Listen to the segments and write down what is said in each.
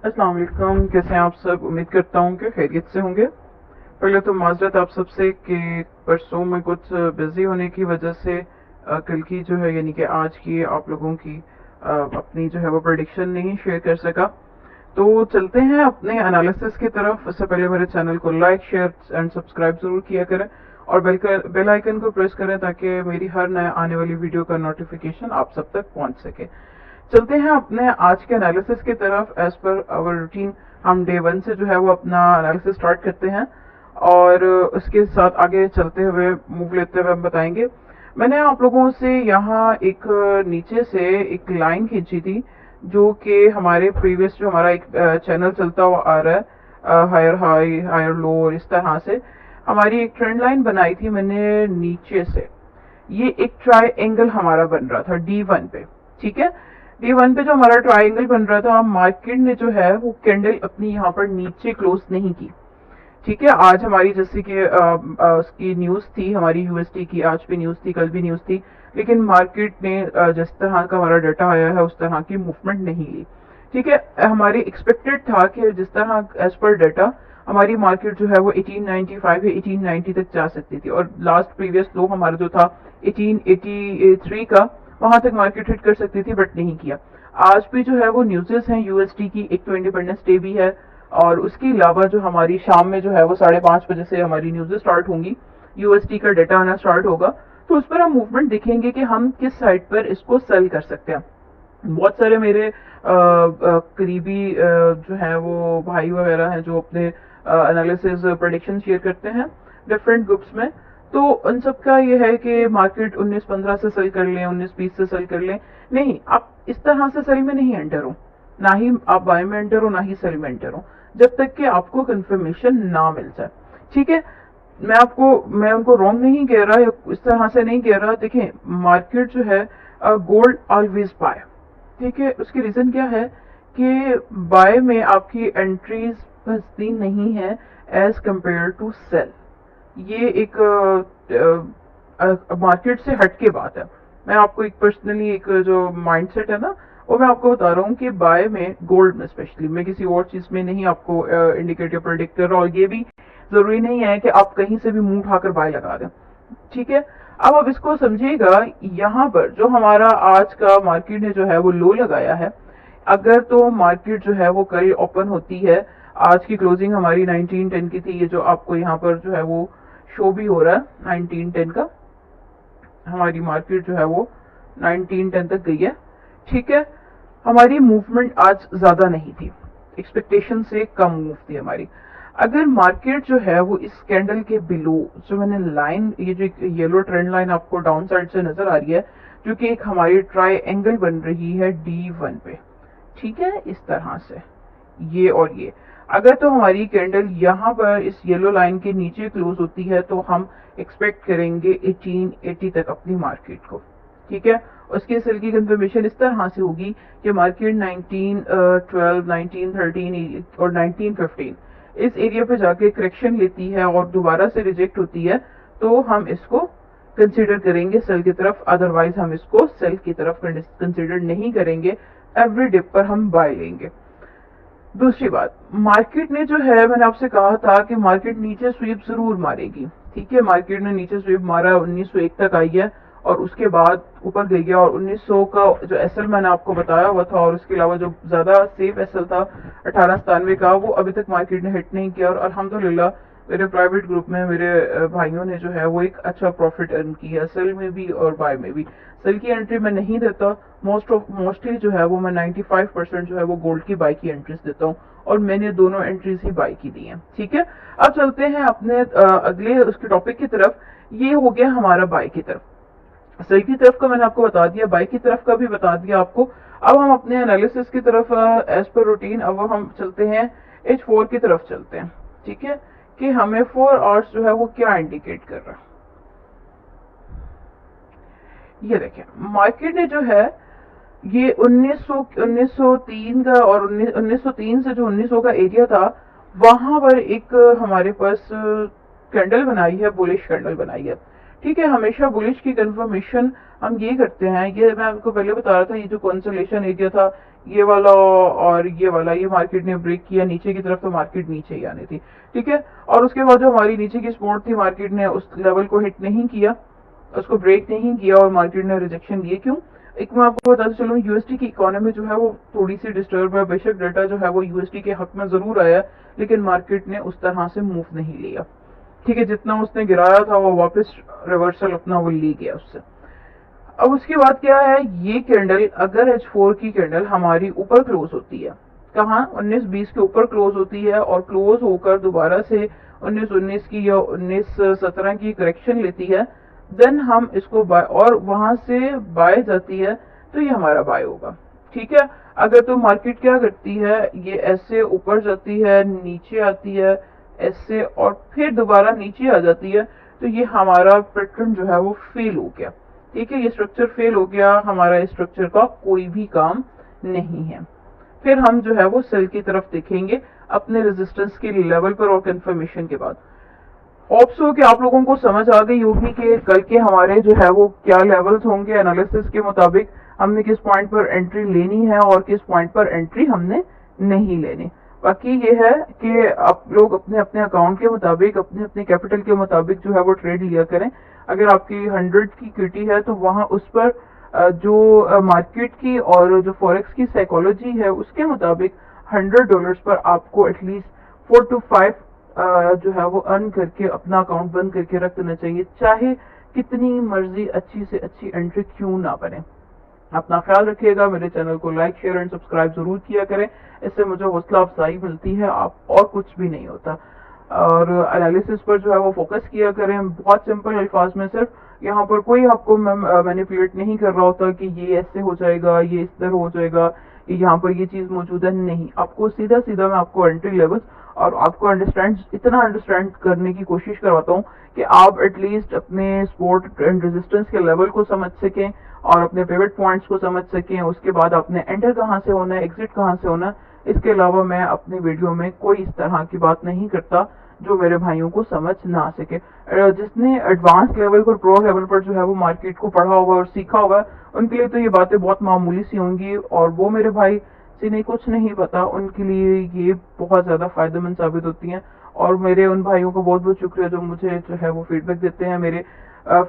अस्सलाम वालेकुम। कैसे हैं आप सब? उम्मीद करता हूँ कि खैरियत से होंगे। पहले तो माजरत आप सबसे कि परसों में कुछ बिजी होने की वजह से कल की जो है यानी कि आज की आप लोगों की अपनी जो है वो प्रेडिक्शन नहीं शेयर कर सका। तो चलते हैं अपने एनालिसिस की तरफ। उससे पहले मेरे चैनल को लाइक शेयर एंड सब्सक्राइब जरूर किया करें और बेल आइकन को प्रेस करें ताकि मेरी हर नए आने वाली वीडियो का नोटिफिकेशन आप सब तक पहुंच सके। चलते हैं अपने आज के एनालिसिस की तरफ। एज पर आवर रूटीन हम डे 1 से जो है वो अपना एनालिसिस स्टार्ट करते हैं और उसके साथ आगे चलते हुए मूव लेते हुए हम बताएंगे। मैंने आप लोगों से यहाँ एक नीचे से एक लाइन खींची थी जो कि हमारे प्रीवियस जो हमारा एक चैनल चलता हुआ आ रहा है, हायर हाई हायर लो, और इस तरह से हमारी एक ट्रेंड लाइन बनाई थी मैंने नीचे से। ये एक ट्राई हमारा बन रहा था D1 पे। ठीक है, D1 पे जो हमारा ट्राइंगल बन रहा था, मार्केट ने जो है वो कैंडल अपनी यहाँ पर नीचे क्लोज नहीं की। ठीक है, आज हमारी जैसे कि उसकी न्यूज थी हमारी यूएसटी की, आज भी न्यूज थी, कल भी न्यूज थी, लेकिन मार्केट ने जिस तरह का हमारा डाटा आया है उस तरह की मूवमेंट नहीं ली। ठीक है, हमारी एक्सपेक्टेड था कि जिस तरह एज पर डाटा हमारी मार्केट जो है वो 1895 या 1890 तक जा सकती थी और लास्ट प्रीवियस लो हमारा जो था 1883 का, वहां तक मार्केट हिट कर सकती थी, बट नहीं किया। आज भी जो है वो न्यूज़ेस हैं यूएसडी की, एक तो इंडिपेंडेंस डे भी है और उसके अलावा जो हमारी शाम में जो है वो 5:30 बजे से हमारी न्यूज़ेस स्टार्ट होंगी, यूएसडी का डाटा आना स्टार्ट होगा, तो उस पर हम मूवमेंट देखेंगे कि हम किस साइड पर इसको सेल कर सकते हैं। बहुत सारे मेरे करीबी जो है वो भाई वगैरह हैं जो अपने एनालिसिस प्रेडिक्शन शेयर करते हैं डिफरेंट ग्रुप्स में, तो उन सब का ये है कि मार्केट 1915 से सेल कर लें, 1920 से सेल कर लें। नहीं, आप इस तरह से सेल में नहीं एंटर हो, ना ही आप बाय में एंटर हो, ना ही सेल में एंटर हो, जब तक कि आपको कंफर्मेशन ना मिल जाए। ठीक है, मैं उनको रॉन्ग नहीं कह रहा या इस तरह से नहीं कह रहा। देखें, मार्केट जो है गोल्ड ऑलवेज बाय। ठीक है, उसकी रीजन क्या है कि बाय में आपकी एंट्रीज फंसती नहीं है एज कंपेयर टू सेल। ये एक मार्केट से हट के बात है। मैं आपको एक पर्सनली एक जो माइंडसेट है ना, वो मैं आपको बता रहा हूँ कि बाय में गोल्ड में स्पेशली, मैं किसी और चीज में नहीं आपको इंडिकेटर प्रेडिक्ट कर रहा, और ये भी जरूरी नहीं है कि आप कहीं से भी मुंह उठाकर बाय लगा दें। ठीक है, अब आप इसको समझिएगा, यहाँ पर जो हमारा आज का मार्केट ने जो है वो लो लगाया है, अगर तो मार्केट जो है वो कल ओपन होती है, आज की क्लोजिंग हमारी 1910 की थी, ये जो आपको यहाँ पर जो है वो शो भी हो रहा है 1910 का, हमारी मार्केट जो है वो 1910 तक गई है। ठीक है, हमारी मूवमेंट आज ज्यादा नहीं थी, एक्सपेक्टेशन से कम मूव थी हमारी। अगर मार्केट जो है वो इस कैंडल के बिलो, जो मैंने लाइन, ये जो येलो ट्रेंड लाइन आपको डाउन साइड से नजर आ रही है, जो कि एक हमारी ट्राइंगल बन रही है D1 पे, ठीक है, इस तरह से ये और ये, अगर तो हमारी कैंडल यहाँ पर इस येलो लाइन के नीचे क्लोज होती है तो हम एक्सपेक्ट करेंगे 1880 तक अपनी मार्केट को। ठीक है, उसके सेल की कंफर्मेशन इस तरह से होगी कि मार्केट 1912, 1913 और 1915 इस एरिया पे जाके करेक्शन लेती है और दोबारा से रिजेक्ट होती है, तो हम इसको कंसीडर करेंगे सेल की तरफ, अदरवाइज हम इसको सेल की तरफ कंसीडर नहीं करेंगे। एवरी डिप पर हम बाय लेंगे। दूसरी बात, मार्केट ने जो है, मैंने आपसे कहा था कि मार्केट नीचे स्वीप जरूर मारेगी। ठीक है, मार्केट ने नीचे स्वीप मारा, 1901 तक आई है और उसके बाद ऊपर गई है, और 1900 का जो एसएल मैंने आपको बताया हुआ था और उसके अलावा जो ज्यादा सेफ एसएल था 1897 का, वो अभी तक मार्केट ने हिट नहीं किया। और अल्हम्दुलिल्लाह मेरे प्राइवेट ग्रुप में मेरे भाइयों ने जो है वो एक अच्छा प्रॉफिट अर्न किया, सेल में भी और बाय में भी। सेल की एंट्री मैं नहीं देता, मोस्टली जो है वो मैं 95% जो है वो गोल्ड की बाय की एंट्रीज देता हूँ, और मैंने दोनों एंट्रीज ही बाय की दी हैं। ठीक है, अब चलते हैं अपने अगले उसके टॉपिक की तरफ। ये हो गया हमारा बाय की तरफ। सेल की तरफ का मैंने आपको बता दिया, बाय की तरफ का भी बता दिया आपको। अब हम अपने एनालिसिस की तरफ एज पर रूटीन अब हम चलते हैं H4 की तरफ चलते हैं। ठीक है, कि हमें 4 आवर्स जो है वो क्या इंडिकेट कर रहा है। ये देखें, मार्केट ने जो है ये 1903 का, और 1903 से जो 1900 का एरिया था, वहां पर एक हमारे पास कैंडल बनाई है, बुलिश कैंडल बनाई है। ठीक है, हमेशा बुलिश की कंफर्मेशन हम ये करते हैं, ये मैं आपको पहले बता रहा था, ये जो कंसोलेशन एरिया था یہ والا اور یہ والا، یہ مارکیٹ نے بریک کیا نیچے کی طرف، تو مارکیٹ نیچے ہی آنی تھی، ٹھیک ہے. اور اس کے بعد جو ہماری نیچے کی سپورٹ تھی، مارکیٹ نے اس لیول کو ہٹ نہیں کیا، اس کو بریک نہیں کیا اور مارکیٹ نے ریجیکشن دیے. کیوں؟ ایک میں آپ کو بتاتا چلوں، یو ایس ٹی کی اکانومی جو ہے وہ تھوڑی سی ڈسٹرب ہے. بے شک ڈیٹا جو ہے وہ یو ایس ٹی کے حق میں ضرور آیا، لیکن مارکیٹ نے اس طرح سے موو نہیں لیا، ٹھیک ہے. جتنا اس نے گرایا تھا وہ واپس ریورسل اپنا وہ لے گیا اس سے. اب اس کے بعد کیا ہے، یہ کینڈل اگر H4 کی کینڈل ہماری اوپر کلوز ہوتی ہے، کہاں 19-20 کے اوپر کلوز ہوتی ہے اور کلوز ہو کر دوبارہ سے 19-19 کی یا 19-17 کی کریکشن لیتی ہے، دین ہم اس کو بائی، اور وہاں سے بائی جاتی ہے تو یہ ہمارا بائی ہوگا، ٹھیک ہے. اگر تو مارکیٹ کیا کرتی ہے، یہ ایسے اوپر جاتی ہے، نیچے آتی ہے ایسے، اور پھر دوبارہ نیچے آ جاتی ہے، تو یہ ہمارا پیٹرن جو ہے وہ فیل ہو گیا، ٹھیک ہے. یہ اسٹرکچر فیل ہو گیا، ہمارا اسٹرکچر کا کوئی بھی کام نہیں ہے. پھر ہم جو ہے وہ سیل کی طرف دیکھیں گے اپنے ریزسٹنس کے لیول پر اور کنفرمیشن کے بعد. ہوپس ہو کہ آپ لوگوں کو سمجھ آ گئی ہوگی کہ کل کے ہمارے جو ہے وہ کیا لیولز ہوں گے. انالیسس کے مطابق ہم نے کس پوائنٹ پر انٹری لینی ہے اور کس پوائنٹ پر انٹری ہم نے نہیں لینی. باقی یہ ہے کہ آپ لوگ اپنے اپنے اکاؤنٹ کے مطابق، اپنے اپنے کیپٹل کے مطابق جو ہے وہ ٹریڈ لیا کریں. اگر آپ کی 100 کی کیٹی ہے تو وہاں اس پر جو مارکیٹ کی اور جو فوریکس کی سائیکالوجی ہے اس کے مطابق $100 پر آپ کو ایٹ لیسٹ 4 to 5 جو ہے وہ ارن کر کے اپنا اکاؤنٹ بند کر کے رکھ دینا چاہیے، چاہے کتنی مرضی اچھی سے اچھی انٹری کیوں نہ بنے. اپنا خیال رکھیے گا. میرے چینل کو لائک، شیئر اینڈ سبسکرائب ضرور کیا کریں، اس سے مجھے حوصلہ افزائی ملتی ہے، آپ اور کچھ بھی نہیں ہوتا. اور انالیسس پر جو ہے وہ فوکس کیا کریں، بہت سمپل الفاظ میں. صرف یہاں پر کوئی آپ کو مینیپولیٹ نہیں کر رہا ہوتا کہ یہ ایسے ہو جائے گا، یہ اس طرح ہو جائے گا، یہاں پر یہ چیز موجود ہے. نہیں، آپ کو سیدھا سیدھا میں آپ کو انٹری لیول اور آپ کو اتنا انڈرسٹینڈ کرنے کی کوشش کرواتا ہوں کہ آپ ایٹ لیسٹ اپنے سپورٹ اینڈ ریزسٹنس کے لیول کو سمجھ سکیں اور اپنے پیوٹ پوائنٹس کو سمجھ سکیں. اس کے بعد آپ نے انٹر کہاں سے ہونا ہے، ایگزٹ کہاں سے ہونا ہے. اس کے علاوہ میں اپنی ویڈیو میں کوئی اس طرح کی بات نہیں کرتا جو میرے بھائیوں کو سمجھ نہ آ سکے. جس نے ایڈوانس لیول پر، پرو لیول پر جو ہے وہ مارکیٹ کو پڑھا ہوگا اور سیکھا ہوگا، ان کے لیے تو یہ باتیں بہت معمولی سی ہوں گی، اور وہ میرے بھائی جنہیں کچھ نہیں پتا ان کے لیے یہ بہت زیادہ فائدہ مند ثابت ہوتی ہیں. اور میرے ان بھائیوں کو بہت بہت شکریہ جو مجھے جو ہے وہ فیڈ بیک دیتے ہیں. میرے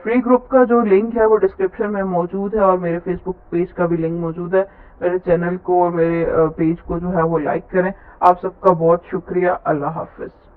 فری گروپ کا جو لنک ہے وہ ڈسکرپشن میں موجود ہے، اور میرے فیس بک پیج کا بھی لنک موجود ہے. میرے چینل کو اور میرے پیج کو جو ہے وہ لائک کریں. آپ سب کا بہت شکریہ. اللہ حافظ.